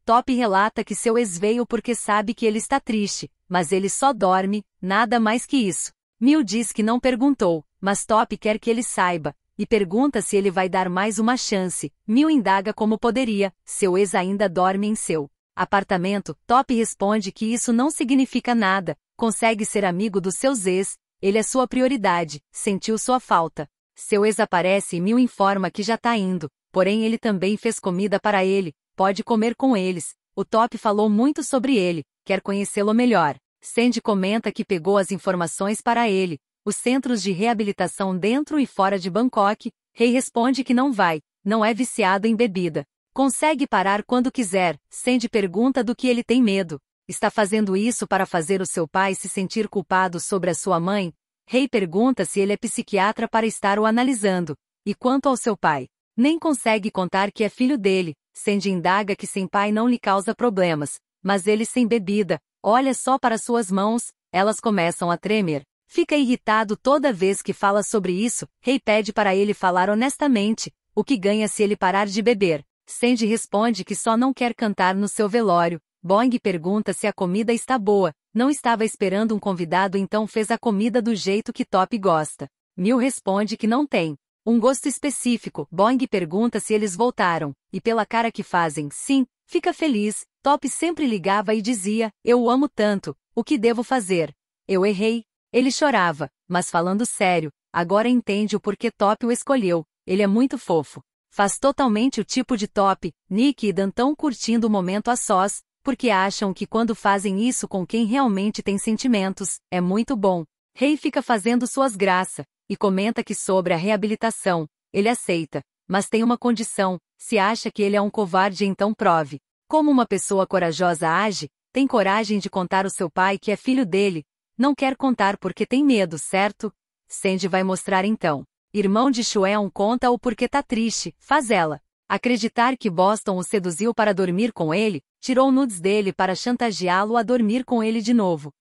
Top relata que seu ex veio porque sabe que ele está triste, mas ele só dorme, nada mais que isso. Mil diz que não perguntou, mas Top quer que ele saiba, e pergunta se ele vai dar mais uma chance. Mil indaga como poderia, seu ex ainda dorme em seu apartamento. Top responde que isso não significa nada, consegue ser amigo dos seus ex, ele é sua prioridade, sentiu sua falta. Seu ex aparece e Mil informa que já tá indo, porém ele também fez comida para ele, pode comer com eles. O Top falou muito sobre ele, quer conhecê-lo melhor. Sandy comenta que pegou as informações para ele, os centros de reabilitação dentro e fora de Bangkok. Rei responde que não vai, não é viciado em bebida. Consegue parar quando quiser. Sandy pergunta do que ele tem medo. Está fazendo isso para fazer o seu pai se sentir culpado sobre a sua mãe? Rei pergunta se ele é psiquiatra para estar o analisando. E quanto ao seu pai? Nem consegue contar que é filho dele. Sandy indaga que sem pai não lhe causa problemas, mas ele sem bebida, olha só para suas mãos, elas começam a tremer. Fica irritado toda vez que fala sobre isso. Rei pede para ele falar honestamente, o que ganha se ele parar de beber. Sandy responde que só não quer cantar no seu velório. Boing pergunta se a comida está boa, não estava esperando um convidado então fez a comida do jeito que Top gosta. Mil responde que não tem um gosto específico. Boing pergunta se eles voltaram, e pela cara que fazem, sim, fica feliz. Top sempre ligava e dizia, eu o amo tanto, o que devo fazer? Eu errei. Ele chorava, mas falando sério, agora entende o porquê Top o escolheu, ele é muito fofo. Faz totalmente o tipo de Top. Nick e Dan tão curtindo o momento a sós, porque acham que quando fazem isso com quem realmente tem sentimentos, é muito bom. Rei fica fazendo suas graças, e comenta que sobre a reabilitação, ele aceita, mas tem uma condição, se acha que ele é um covarde então prove. Como uma pessoa corajosa age, tem coragem de contar ao seu pai que é filho dele, não quer contar porque tem medo, certo? Sandy vai mostrar então. Irmão de Xueon conta o porquê tá triste, faz ela acreditar que Boston o seduziu para dormir com ele, tirou nudes dele para chantageá-lo a dormir com ele de novo.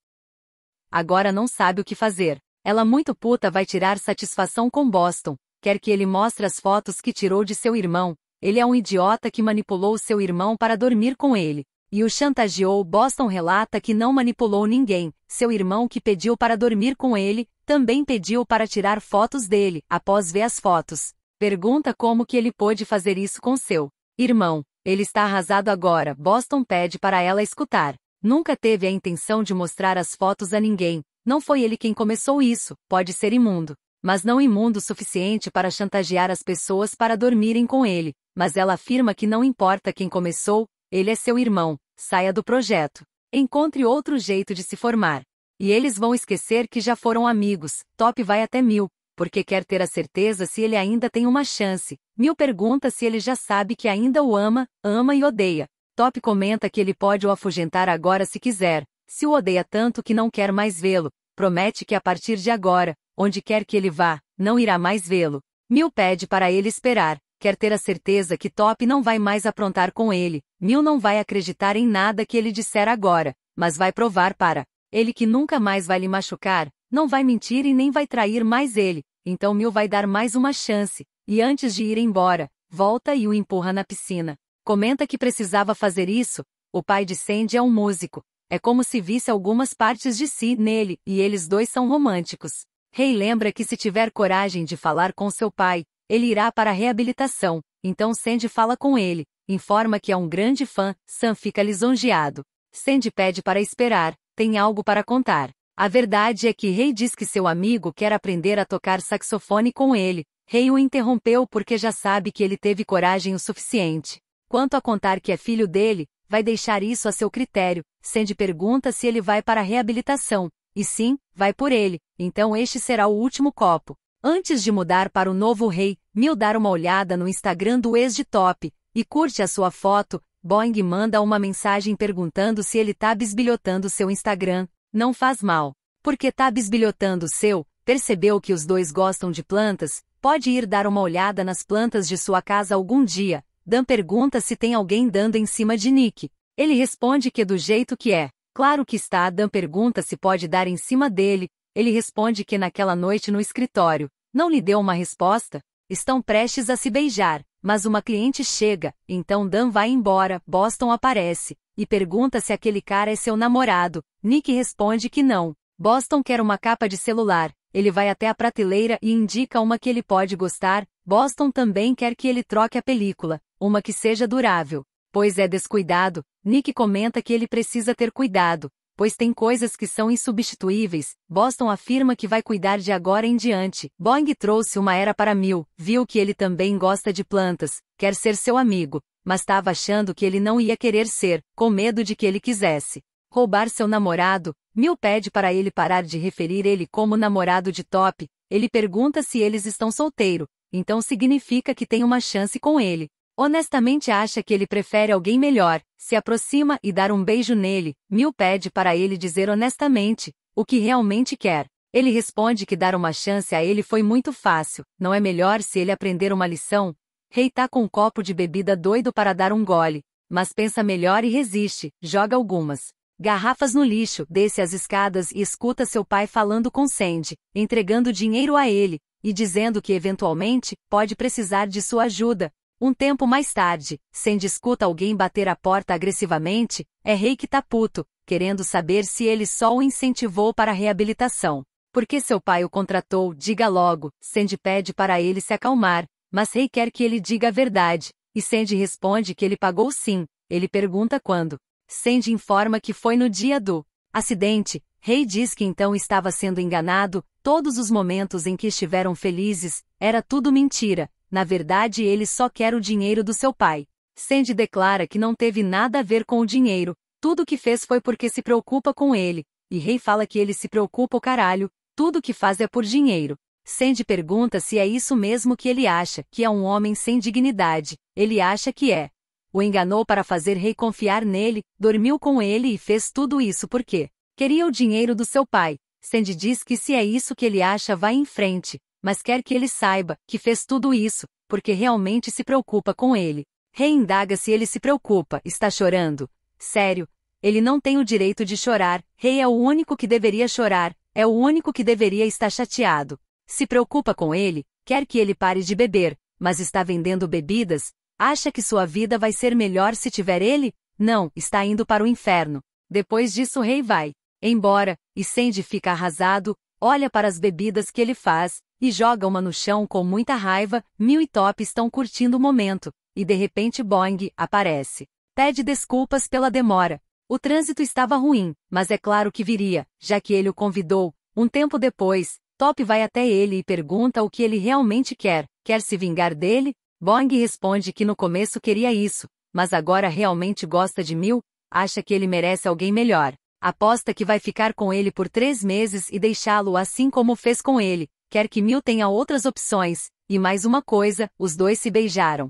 Agora não sabe o que fazer. Ela muito puta vai tirar satisfação com Boston, quer que ele mostre as fotos que tirou de seu irmão, ele é um idiota que manipulou seu irmão para dormir com ele. E o chantageou. Boston relata que não manipulou ninguém, seu irmão que pediu para dormir com ele, também pediu para tirar fotos dele, após ver as fotos. Pergunta como que ele pôde fazer isso com seu irmão. Ele está arrasado agora. Boston pede para ela escutar. Nunca teve a intenção de mostrar as fotos a ninguém, não foi ele quem começou isso, pode ser imundo, mas não imundo o suficiente para chantagear as pessoas para dormirem com ele, mas ela afirma que não importa quem começou, ele é seu irmão, saia do projeto. Encontre outro jeito de se formar. E eles vão esquecer que já foram amigos. Top vai até Mil, porque quer ter a certeza se ele ainda tem uma chance. Mil pergunta se ele já sabe que ainda o ama e odeia. Top comenta que ele pode o afugentar agora se quiser, se o odeia tanto que não quer mais vê-lo, promete que a partir de agora, onde quer que ele vá, não irá mais vê-lo. Mil pede para ele esperar, quer ter a certeza que Top não vai mais aprontar com ele. Mil não vai acreditar em nada que ele disser agora, mas vai provar para ele que nunca mais vai lhe machucar, não vai mentir e nem vai trair mais ele, então Mil vai dar mais uma chance, e antes de ir embora, volta e o empurra na piscina. Comenta que precisava fazer isso, o pai de Sandy é um músico, é como se visse algumas partes de si nele, e eles dois são românticos. Rei lembra que se tiver coragem de falar com seu pai, ele irá para a reabilitação, então Sandy fala com ele, informa que é um grande fã, Sam fica lisonjeado. Sandy pede para esperar, tem algo para contar. A verdade é que Rei diz que seu amigo quer aprender a tocar saxofone com ele. Rei o interrompeu porque já sabe que ele teve coragem o suficiente. Quanto a contar que é filho dele, vai deixar isso a seu critério. Sandy pergunta se ele vai para a reabilitação. E sim, vai por ele, então este será o último copo. Antes de mudar para o novo rei, Mil dar uma olhada no Instagram do ex de Top, e curte a sua foto. Boing manda uma mensagem perguntando se ele tá bisbilhotando seu Instagram. Não faz mal. Porque tá bisbilhotando o seu, percebeu que os dois gostam de plantas, pode ir dar uma olhada nas plantas de sua casa algum dia. Dan pergunta se tem alguém dando em cima de Nick. Ele responde que do jeito que é. Claro que está. Dan pergunta se pode dar em cima dele. Ele responde que naquela noite no escritório, não lhe deu uma resposta. Estão prestes a se beijar. mas uma cliente chega, então Dan vai embora, Boston aparece, e pergunta se aquele cara é seu namorado. Nick responde que não. Boston quer uma capa de celular, ele vai até a prateleira e indica uma que ele pode gostar. Boston também quer que ele troque a película, uma que seja durável. Pois é descuidado, Nick comenta que ele precisa ter cuidado, pois tem coisas que são insubstituíveis. Boston afirma que vai cuidar de agora em diante. Boing trouxe uma era para Mil, viu que ele também gosta de plantas, quer ser seu amigo, mas estava achando que ele não ia querer ser, com medo de que ele quisesse roubar seu namorado. Mil pede para ele parar de referir ele como namorado de Top. Ele pergunta se eles estão solteiro, então significa que tem uma chance com ele. Honestamente acha que ele prefere alguém melhor, se aproxima e dar um beijo nele. Mil pede para ele dizer honestamente o que realmente quer. Ele responde que dar uma chance a ele foi muito fácil, não é melhor se ele aprender uma lição? Rei tá com um copo de bebida doido para dar um gole, mas pensa melhor e resiste, joga algumas garrafas no lixo, desce as escadas e escuta seu pai falando com Sandy, entregando dinheiro a ele, e dizendo que eventualmente pode precisar de sua ajuda. Um tempo mais tarde, Sandy escuta alguém bater a porta agressivamente. É Rei que tá puto, querendo saber se ele só o incentivou para a reabilitação. Porque seu pai o contratou, diga logo. Sandy pede para ele se acalmar, mas Rei quer que ele diga a verdade, e Sandy responde que ele pagou sim. Ele pergunta quando. Sandy informa que foi no dia do acidente. Rei diz que então estava sendo enganado, todos os momentos em que estiveram felizes, era tudo mentira. Na verdade ele só quer o dinheiro do seu pai. Sandy declara que não teve nada a ver com o dinheiro, tudo que fez foi porque se preocupa com ele, e Rei fala que ele se preocupa o caralho, tudo que faz é por dinheiro. Sandy pergunta se é isso mesmo que ele acha, que é um homem sem dignidade. Ele acha que é. O enganou para fazer Rei confiar nele, dormiu com ele e fez tudo isso porque queria o dinheiro do seu pai. Sandy diz que se é isso que ele acha vai em frente, mas quer que ele saiba que fez tudo isso, porque realmente se preocupa com ele. Rei indaga se ele se preocupa, está chorando. Sério, ele não tem o direito de chorar, Rei é o único que deveria chorar, é o único que deveria estar chateado. Se preocupa com ele, quer que ele pare de beber, mas está vendendo bebidas. Acha que sua vida vai ser melhor se tiver ele? Não, está indo para o inferno. Depois disso Rei vai embora, e Sandy fica arrasado, olha para as bebidas que ele faz, e joga uma no chão com muita raiva. Mil e Top estão curtindo o momento, e de repente Boing aparece. Pede desculpas pela demora. O trânsito estava ruim, mas é claro que viria, já que ele o convidou. Um tempo depois, Top vai até ele e pergunta o que ele realmente quer. Quer se vingar dele? Boing responde que no começo queria isso, mas agora realmente gosta de Mil, acha que ele merece alguém melhor. Aposta que vai ficar com ele por 3 meses e deixá-lo assim como fez com ele. Quer que Mil tenha outras opções. E mais uma coisa, os dois se beijaram.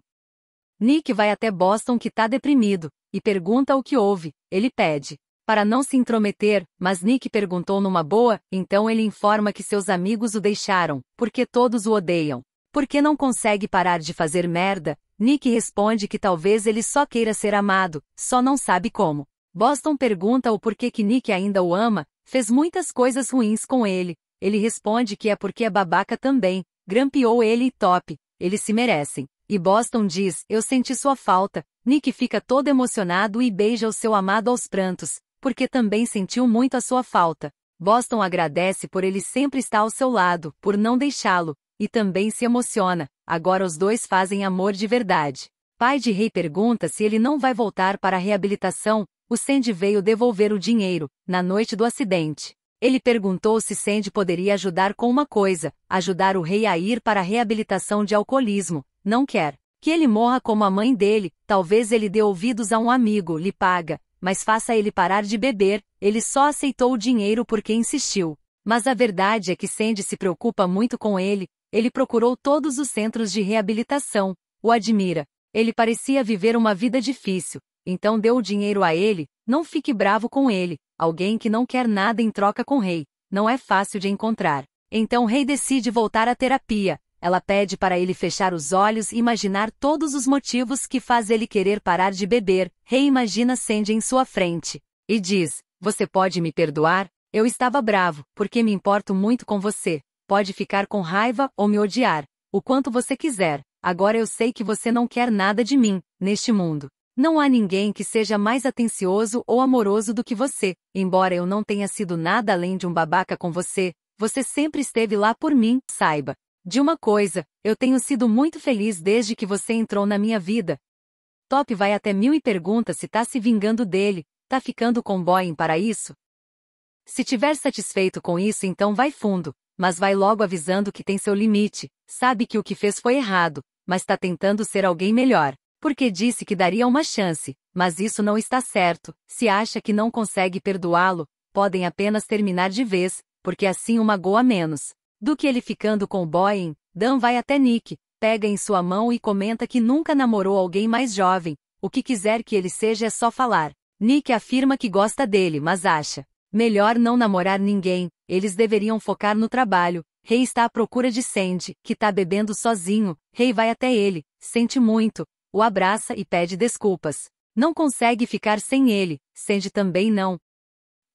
Nick vai até Boston que tá deprimido, e pergunta o que houve. Ele pede para não se intrometer, mas Nick perguntou numa boa, então ele informa que seus amigos o deixaram, porque todos o odeiam. Por que não consegue parar de fazer merda? Nick responde que talvez ele só queira ser amado, só não sabe como. Boston pergunta o porquê que Nick ainda o ama, fez muitas coisas ruins com ele. Ele responde que é porque é babaca também, grampeou ele e Top, eles se merecem. E Boston diz, eu senti sua falta. Nick fica todo emocionado e beija o seu amado aos prantos, porque também sentiu muito a sua falta. Boston agradece por ele sempre estar ao seu lado, por não deixá-lo. E também se emociona, agora os dois fazem amor de verdade. Pai de Rei pergunta se ele não vai voltar para a reabilitação. O Sandy veio devolver o dinheiro, na noite do acidente. Ele perguntou se Sandy poderia ajudar com uma coisa, ajudar o Rei a ir para a reabilitação de alcoolismo. Não quer que ele morra como a mãe dele, talvez ele dê ouvidos a um amigo, lhe paga, mas faça ele parar de beber. Ele só aceitou o dinheiro porque insistiu. Mas a verdade é que Sandy se preocupa muito com ele. Ele procurou todos os centros de reabilitação, o admira. Ele parecia viver uma vida difícil, então deu o dinheiro a ele. Não fique bravo com ele, alguém que não quer nada em troca com Rei, não é fácil de encontrar. Então Rei decide voltar à terapia. Ela pede para ele fechar os olhos e imaginar todos os motivos que faz ele querer parar de beber. Rei imagina Sandy em sua frente e diz, você pode me perdoar? Eu estava bravo, porque me importo muito com você. Pode ficar com raiva ou me odiar, o quanto você quiser, Agora eu sei que você não quer nada de mim, neste mundo. Não há ninguém que seja mais atencioso ou amoroso do que você. Embora eu não tenha sido nada além de um babaca com você, você sempre esteve lá por mim, saiba. De uma coisa, eu tenho sido muito feliz desde que você entrou na minha vida. Top vai até Mil e pergunta se tá se vingando dele, tá ficando com Boeing para isso? Se tiver satisfeito com isso então vai fundo, mas vai logo avisando que tem seu limite, sabe que o que fez foi errado, mas tá tentando ser alguém melhor. Porque disse que daria uma chance, mas isso não está certo. Se acha que não consegue perdoá-lo, podem apenas terminar de vez, porque assim o magoa menos. Do que ele ficando com Boeing, Dan vai até Nick, pega em sua mão e comenta que nunca namorou alguém mais jovem, o que quiser que ele seja é só falar. Nick afirma que gosta dele, mas acha melhor não namorar ninguém, eles deveriam focar no trabalho. Ray está à procura de Sandy, que tá bebendo sozinho. Ray vai até ele, sente muito, o abraça e pede desculpas. Não consegue ficar sem ele, Sandy também não.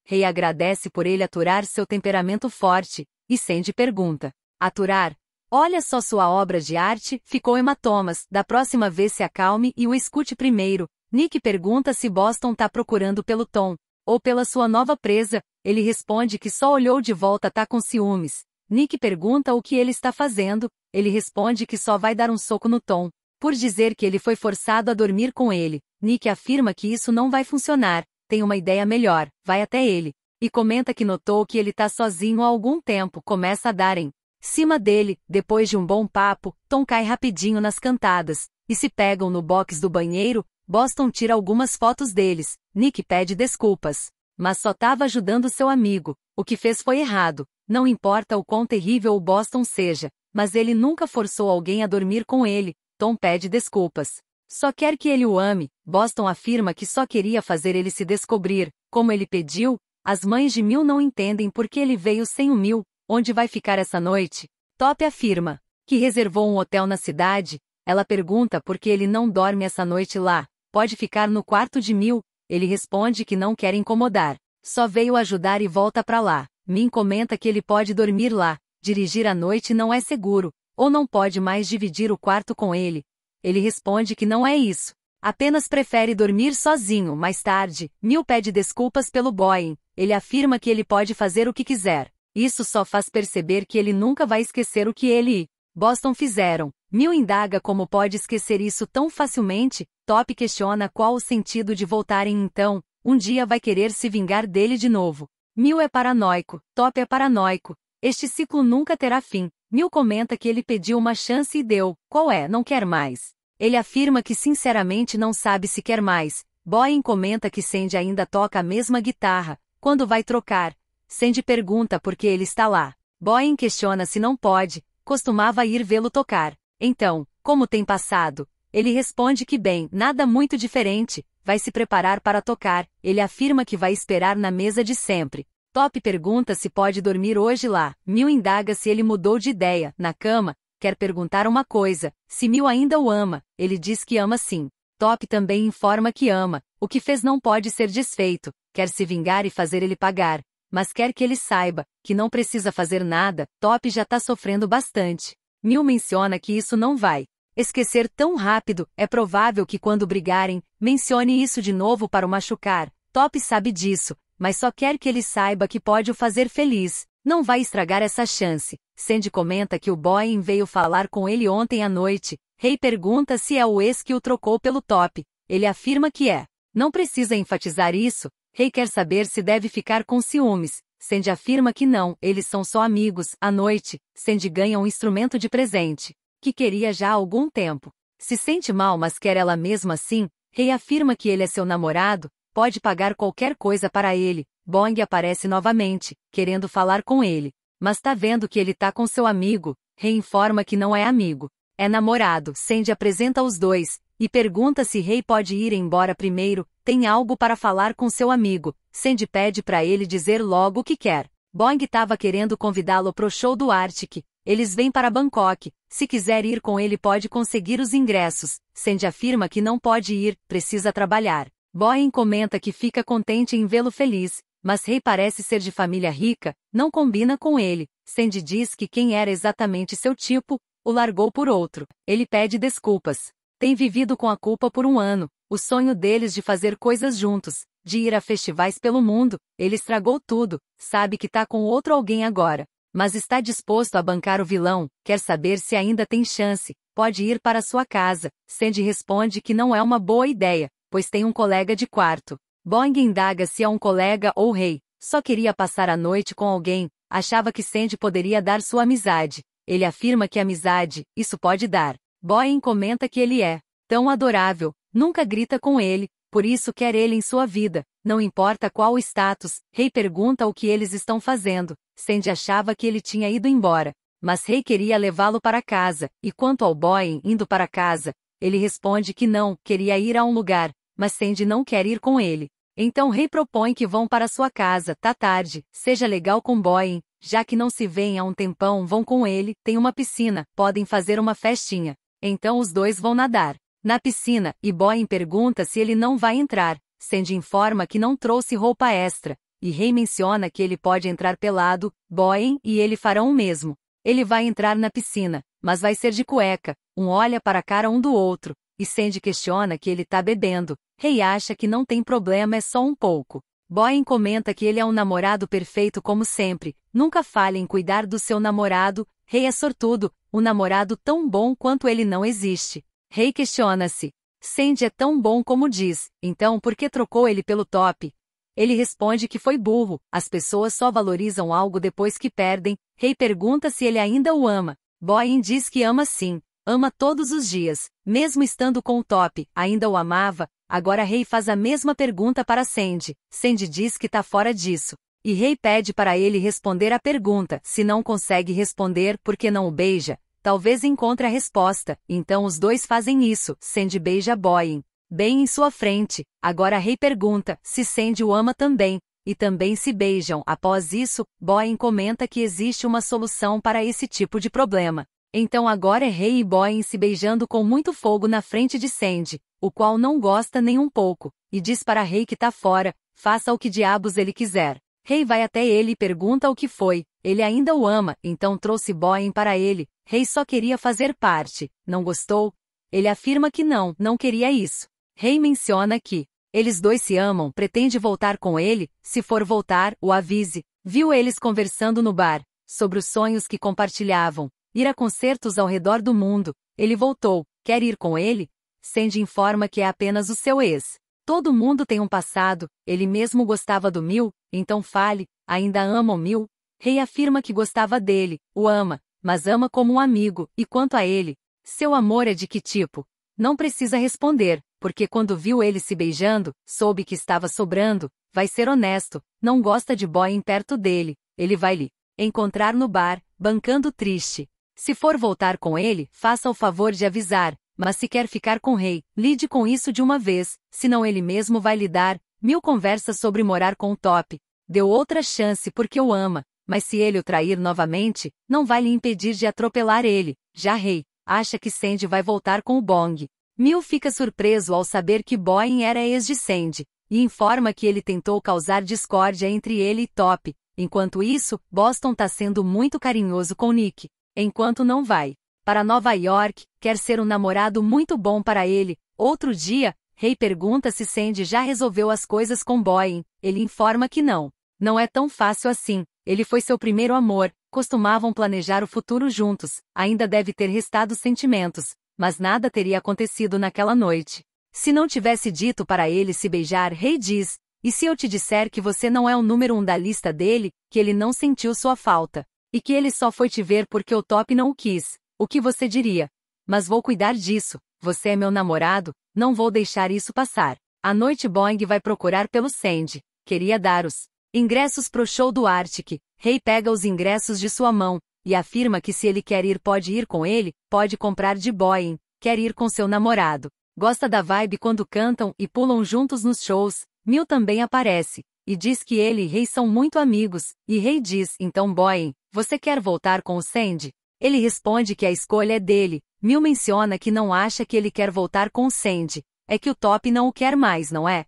Ray agradece por ele aturar seu temperamento forte, e Sandy pergunta: aturar? Olha só sua obra de arte, ficou hematomas, da próxima vez se acalme e o escute primeiro. Nick pergunta se Boston tá procurando pelo Tom, ou pela sua nova presa, ele responde que só olhou de volta tá com ciúmes. Nick pergunta o que ele está fazendo, ele responde que só vai dar um soco no Tom. Por dizer que ele foi forçado a dormir com ele, Nick afirma que isso não vai funcionar, tem uma ideia melhor, vai até ele. E comenta que notou que ele tá sozinho há algum tempo, começa a dar em cima dele. Depois de um bom papo, Tom cai rapidinho nas cantadas, e se pegam no box do banheiro. Boston tira algumas fotos deles, Nick pede desculpas. Mas só tava ajudando seu amigo, o que fez foi errado, não importa o quão terrível o Boston seja, mas ele nunca forçou alguém a dormir com ele. Tom pede desculpas. Só quer que ele o ame. Boston afirma que só queria fazer ele se descobrir, como ele pediu. As mães de Mil não entendem por que ele veio sem o Mil. Onde vai ficar essa noite? Top afirma que reservou um hotel na cidade. Ela pergunta por que ele não dorme essa noite lá. Pode ficar no quarto de Mil. Ele responde que não quer incomodar. Só veio ajudar e volta pra lá. Min comenta que ele pode dormir lá. Dirigir à noite não é seguro. Ou não pode mais dividir o quarto com ele. Ele responde que não é isso. Apenas prefere dormir sozinho. Mais tarde, Mil pede desculpas pelo Boeing. Ele afirma que ele pode fazer o que quiser. Isso só faz perceber que ele nunca vai esquecer o que ele e Boston fizeram. Mil indaga como pode esquecer isso tão facilmente. Top questiona qual o sentido de voltarem então. Um dia vai querer se vingar dele de novo. Mil é paranoico. Top é paranoico. Este ciclo nunca terá fim. Mil comenta que ele pediu uma chance e deu. Qual é? Não quer mais. Ele afirma que sinceramente não sabe se quer mais. Boeing comenta que Sandy ainda toca a mesma guitarra. Quando vai trocar? Sandy pergunta por que ele está lá. Boeing questiona se não pode. Costumava ir vê-lo tocar. Então, como tem passado? Ele responde que bem, nada muito diferente. Vai se preparar para tocar. Ele afirma que vai esperar na mesa de sempre. Top pergunta se pode dormir hoje lá. Mil indaga se ele mudou de ideia. Na cama, quer perguntar uma coisa. Se Mil ainda o ama. Ele diz que ama sim. Top também informa que ama. O que fez não pode ser desfeito. Quer se vingar e fazer ele pagar. Mas quer que ele saiba que não precisa fazer nada. Top já tá sofrendo bastante. Mil menciona que isso não vai esquecer tão rápido. É provável que quando brigarem, mencione isso de novo para o machucar. Top sabe disso, mas só quer que ele saiba que pode o fazer feliz. Não vai estragar essa chance. Sandy comenta que o Boeing veio falar com ele ontem à noite. Ray pergunta se é o ex que o trocou pelo Top. Ele afirma que é. Não precisa enfatizar isso. Ray quer saber se deve ficar com ciúmes. Sandy afirma que não, eles são só amigos. À noite, Sandy ganha um instrumento de presente, que queria já há algum tempo. Se sente mal mas quer ela mesmo assim. Ray afirma que ele é seu namorado, pode pagar qualquer coisa para ele. Boeing aparece novamente, querendo falar com ele. Mas tá vendo que ele tá com seu amigo. Ray informa que não é amigo. É namorado. Sandy apresenta os dois, e pergunta se Ray pode ir embora primeiro. Tem algo para falar com seu amigo. Sandy pede para ele dizer logo o que quer. Boeing tava querendo convidá-lo pro show do Arctic. Eles vêm para Bangkok. Se quiser ir com ele pode conseguir os ingressos. Sandy afirma que não pode ir, precisa trabalhar. Boeing comenta que fica contente em vê-lo feliz, mas Ray parece ser de família rica, não combina com ele. Sandy diz que quem era exatamente seu tipo, o largou por outro. Ele pede desculpas. Tem vivido com a culpa por um ano. O sonho deles de fazer coisas juntos, de ir a festivais pelo mundo, ele estragou tudo. Sabe que tá com outro alguém agora. Mas está disposto a bancar o vilão, quer saber se ainda tem chance, pode ir para sua casa. Sandy responde que não é uma boa ideia, pois tem um colega de quarto. Boing indaga se é um colega ou rei. Só queria passar a noite com alguém, achava que Sandy poderia dar sua amizade. Ele afirma que amizade, isso pode dar. Boing comenta que ele é tão adorável, nunca grita com ele, por isso quer ele em sua vida, não importa qual o status. Rei pergunta o que eles estão fazendo. Sandy achava que ele tinha ido embora, mas Rei queria levá-lo para casa, e quanto ao Boing indo para casa, ele responde que não, queria ir a um lugar, mas Sandy não quer ir com ele. Então Rei propõe que vão para sua casa, tá tarde, seja legal com Boing, já que não se veem há um tempão, vão com ele, tem uma piscina, podem fazer uma festinha. Então os dois vão nadar na piscina, e Boing pergunta se ele não vai entrar. Sandy informa que não trouxe roupa extra, e Rei menciona que ele pode entrar pelado. Boing e ele farão o mesmo. Ele vai entrar na piscina, mas vai ser de cueca, olha para a cara um do outro, e Sandy questiona que ele tá bebendo. Rei acha que não tem problema, é só um pouco. Boing comenta que ele é um namorado perfeito como sempre, nunca falha em cuidar do seu namorado. Rei é sortudo, um namorado tão bom quanto ele não existe. Rei questiona-se. Sandy é tão bom como diz, então por que trocou ele pelo Top? Ele responde que foi burro, as pessoas só valorizam algo depois que perdem. Rei pergunta se ele ainda o ama. Boing diz que ama sim, ama todos os dias, mesmo estando com o Top, ainda o amava. Agora Rei faz a mesma pergunta para Sandy. Sandy diz que tá fora disso. E Rei pede para ele responder a pergunta. Se não consegue responder, por que não o beija? Talvez encontre a resposta. Então os dois fazem isso. Sandy beija Boing bem em sua frente. Agora Rei pergunta se Sandy o ama também, e também se beijam. Após isso, Boing comenta que existe uma solução para esse tipo de problema. Então agora é Rei e Boing se beijando com muito fogo na frente de Sandy, o qual não gosta nem um pouco, e diz para Rei que tá fora, faça o que diabos ele quiser. Rei vai até ele e pergunta o que foi. Ele ainda o ama, então trouxe Boing para ele. Rei só queria fazer parte. Não gostou? Ele afirma que não queria isso. Rei menciona que eles dois se amam, pretende voltar com ele, se for voltar, o avise. Viu eles conversando no bar, sobre os sonhos que compartilhavam, ir a concertos ao redor do mundo. Ele voltou, quer ir com ele? Sandy informa que é apenas o seu ex. Todo mundo tem um passado, ele mesmo gostava do Mil, então fale, ainda ama o Mil? Rei afirma que gostava dele, o ama, mas ama como um amigo, e quanto a ele, seu amor é de que tipo? Não precisa responder, porque quando viu ele se beijando, soube que estava sobrando. Vai ser honesto, não gosta de Boing perto dele, ele vai lhe encontrar no bar, bancando triste. Se for voltar com ele, faça o favor de avisar, mas se quer ficar com Rei, lide com isso de uma vez, senão ele mesmo vai lhe dar. Mil conversa sobre morar com o Top. Deu outra chance porque o ama, mas se ele o trair novamente, não vai lhe impedir de atropelar ele. Já Rei acha que Sandy vai voltar com o Bong. Mil fica surpreso ao saber que Boing era ex de Sandy, e informa que ele tentou causar discórdia entre ele e Top. Enquanto isso, Boston tá sendo muito carinhoso com Nick. Enquanto não vai para Nova York, quer ser um namorado muito bom para ele. Outro dia, Rei pergunta se Sandy já resolveu as coisas com Boing. Ele informa que não. Não é tão fácil assim. Ele foi seu primeiro amor, costumavam planejar o futuro juntos, ainda deve ter restado sentimentos, mas nada teria acontecido naquela noite se não tivesse dito para ele se beijar. Rei diz, e se eu te disser que você não é o número 1 da lista dele, que ele não sentiu sua falta, e que ele só foi te ver porque o Top não o quis, o que você diria? Mas vou cuidar disso, você é meu namorado, não vou deixar isso passar. À noite Boing vai procurar pelo Sandy, queria dar os ingressos pro show do Arctic. Rei pega os ingressos de sua mão, e afirma que se ele quer ir pode ir com ele, pode comprar de Boing, quer ir com seu namorado. Gosta da vibe quando cantam e pulam juntos nos shows. Mil também aparece, e diz que ele e Rei são muito amigos, e Rei diz, então Boing, você quer voltar com o Sandy? Ele responde que a escolha é dele. Mil menciona que não acha que ele quer voltar com o Sandy, é que o Top não o quer mais, não é?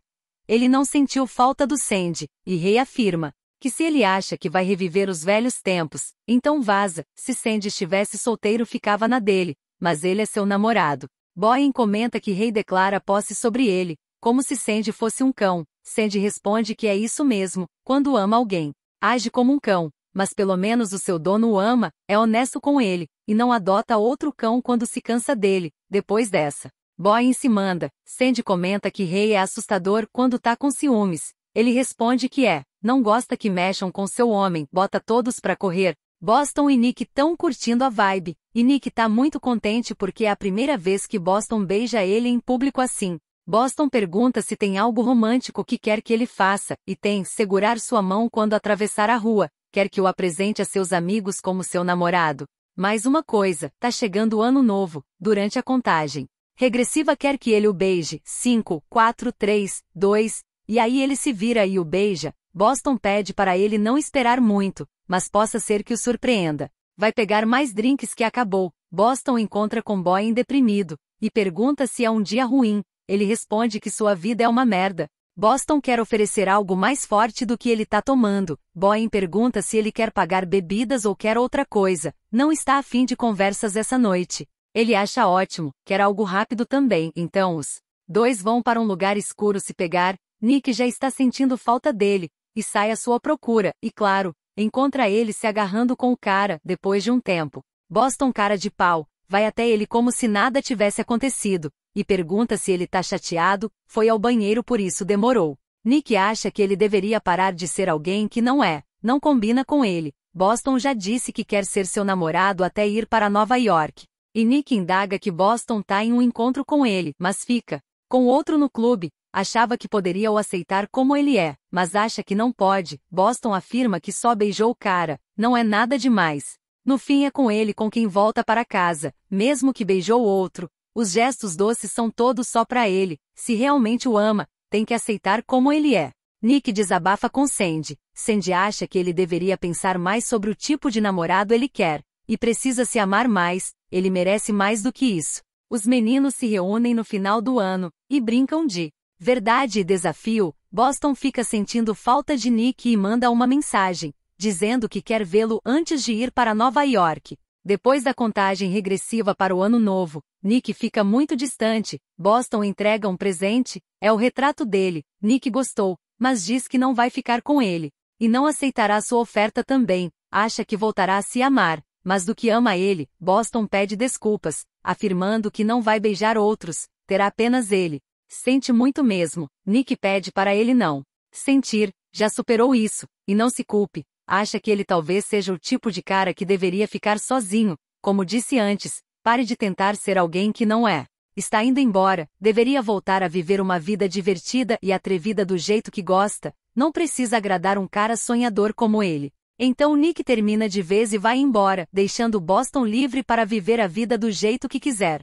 Ele não sentiu falta do Sandy, e Rei afirma Que se ele acha que vai reviver os velhos tempos, então vaza. Se Sandy estivesse solteiro ficava na dele, mas ele é seu namorado. Bowen comenta que Ray declara posse sobre ele, como se Sandy fosse um cão. Sandy responde que é isso mesmo, quando ama alguém. Age como um cão, mas pelo menos o seu dono o ama, é honesto com ele, e não adota outro cão quando se cansa dele. Depois dessa, Bowen se manda. Sandy comenta que Ray é assustador quando tá com ciúmes. Ele responde que não gosta que mexam com seu homem, bota todos pra correr. Boston e Nick tão curtindo a vibe, e Nick tá muito contente porque é a primeira vez que Boston beija ele em público assim. Boston pergunta se tem algo romântico que quer que ele faça, e tem segurar sua mão quando atravessar a rua, quer que o apresente a seus amigos como seu namorado. Mais uma coisa, tá chegando o ano novo, durante a contagem regressiva quer que ele o beije, 5, 4, 3, 2, e aí ele se vira e o beija. Boston pede para ele não esperar muito, mas possa ser que o surpreenda. Vai pegar mais drinks que acabou. Boston encontra com Bowen deprimido, e pergunta se é um dia ruim. Ele responde que sua vida é uma merda. Boston quer oferecer algo mais forte do que ele tá tomando. Bowen pergunta se ele quer pagar bebidas ou quer outra coisa. Não está a fim de conversas essa noite. Ele acha ótimo, quer algo rápido também. Então os dois vão para um lugar escuro se pegar. Nick já está sentindo falta dele, e sai à sua procura, e claro, encontra ele se agarrando com o cara, depois de um tempo. Boston cara de pau, vai até ele como se nada tivesse acontecido, e pergunta se ele tá chateado, foi ao banheiro por isso demorou. Nick acha que ele deveria parar de ser alguém que não combina com ele. Boston já disse que quer ser seu namorado até ir para Nova York. E Nick indaga que Boston tá em um encontro com ele, mas fica com outro no clube. Achava que poderia o aceitar como ele é, mas acha que não pode. Boston afirma que só beijou o cara, não é nada demais. No fim é com ele com quem volta para casa, mesmo que beijou outro. Os gestos doces são todos só pra ele. Se realmente o ama, tem que aceitar como ele é. Nick desabafa com Sandy. Sandy acha que ele deveria pensar mais sobre o tipo de namorado ele quer, e precisa se amar mais, ele merece mais do que isso. Os meninos se reúnem no final do ano, e brincam de verdade e desafio. Boston fica sentindo falta de Nick e manda uma mensagem, dizendo que quer vê-lo antes de ir para Nova York. Depois da contagem regressiva para o ano novo, Nick fica muito distante. Boston entrega um presente, é o retrato dele. Nick gostou, mas diz que não vai ficar com ele, e não aceitará sua oferta também. Acha que voltará a se amar, mas do que ama ele, Boston pede desculpas, afirmando que não vai beijar outros, terá apenas ele. Sente muito mesmo. Nick pede para ele não sentir, já superou isso, e não se culpe. Acha que ele talvez seja o tipo de cara que deveria ficar sozinho. Como disse antes, pare de tentar ser alguém que não é. Está indo embora, deveria voltar a viver uma vida divertida e atrevida do jeito que gosta, não precisa agradar um cara sonhador como ele. Então Nick termina de vez e vai embora, deixando Boston livre para viver a vida do jeito que quiser.